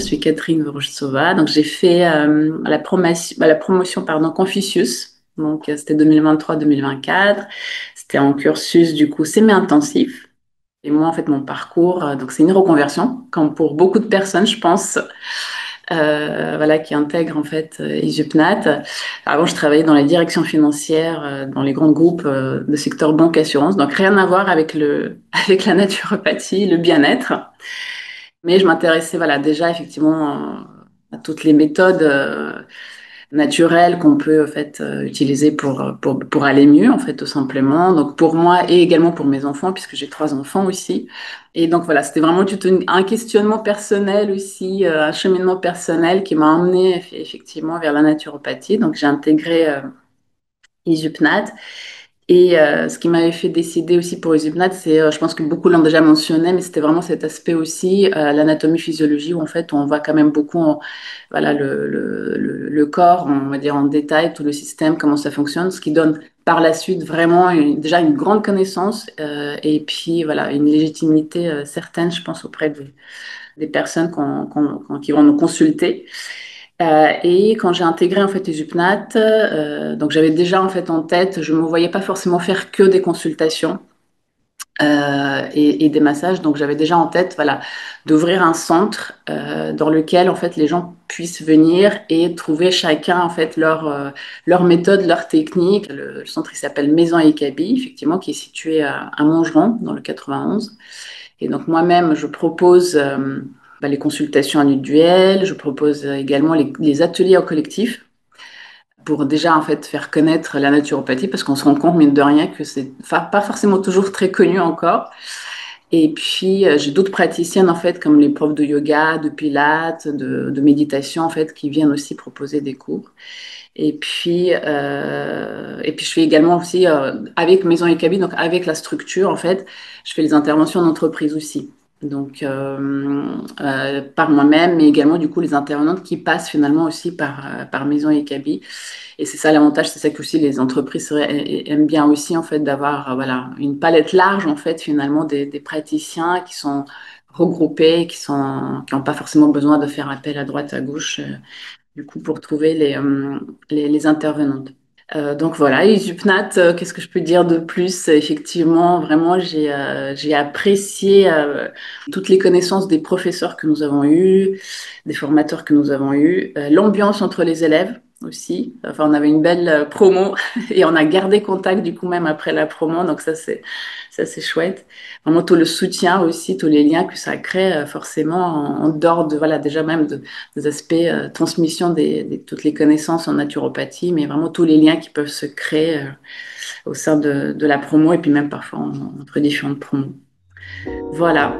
suis Catherine Voroshtsova. Donc, j'ai fait la promotion pardon, Confucius. Donc, c'était 2023-2024. C'était en cursus, du coup, semi-intensif. Et moi, en fait, mon parcours, donc c'est une reconversion, comme pour beaucoup de personnes, je pense, voilà, qui intègrent en fait Isupnat. Avant, je travaillais dans la direction financière, dans les grands groupes de secteur banque assurance, donc rien à voir avec avec la naturopathie, le bien-être. Mais je m'intéressais, voilà, déjà effectivement à toutes les méthodes naturelles qu'on peut en fait utiliser pour aller mieux, en fait, tout simplement. Donc pour moi et également pour mes enfants, puisque j'ai trois enfants aussi. Et donc voilà, c'était vraiment un questionnement personnel aussi, un cheminement personnel qui m'a emmené effectivement vers la naturopathie. Donc j'ai intégré Isupnat. Et ce qui m'avait fait décider aussi pour Usipnat, c'est, je pense que beaucoup l'ont déjà mentionné, mais c'était vraiment cet aspect aussi, l'anatomie-physiologie, où en fait on voit quand même beaucoup voilà, le corps, on va dire en détail, tout le système, comment ça fonctionne, ce qui donne par la suite vraiment déjà une grande connaissance et puis voilà, une légitimité certaine, je pense, auprès des personnes qui vont nous consulter. Et quand j'ai intégré en fait les UPNAT, donc j'avais déjà en fait en tête, je me voyais pas forcément faire que des consultations et des massages, donc j'avais déjà en tête voilà d'ouvrir un centre dans lequel en fait les gens puissent venir et trouver chacun en fait leur méthode, leur technique. Le centre il s'appelle Maison Ekabi, effectivement, qui est situé à Montgeron dans le 91. Et donc moi-même je propose les consultations individuelles, je propose également les ateliers en collectif pour déjà en fait faire connaître la naturopathie parce qu'on se rend compte mine de rien que c'est pas forcément toujours très connu encore. Et puis j'ai d'autres praticiennes en fait comme les profs de yoga, de pilates, de méditation en fait qui viennent aussi proposer des cours. Et puis je fais également aussi avec Maison et Cabine, donc avec la structure en fait, je fais les interventions d'entreprise aussi. Donc par moi-même, mais également du coup les intervenantes qui passent finalement aussi par Maison et Cabine. Et c'est ça l'avantage, c'est ça que aussi les entreprises aiment bien aussi en fait d'avoir voilà une palette large en fait finalement des praticiens qui sont regroupés, qui n'ont pas forcément besoin de faire appel à droite à gauche du coup pour trouver les intervenantes. Donc voilà, et Zupnat, qu'est-ce que je peux dire de plus? Effectivement, vraiment, j'ai apprécié toutes les connaissances des professeurs que nous avons eus, des formateurs que nous avons eus, l'ambiance entre les élèves aussi. Enfin, on avait une belle promo et on a gardé contact du coup même après la promo, donc ça c'est chouette. Vraiment tout le soutien aussi, tous les liens que ça crée forcément en dehors de voilà déjà même des aspects transmission toutes les connaissances en naturopathie, mais vraiment tous les liens qui peuvent se créer au sein de la promo et puis même parfois entre différentes promos. Voilà.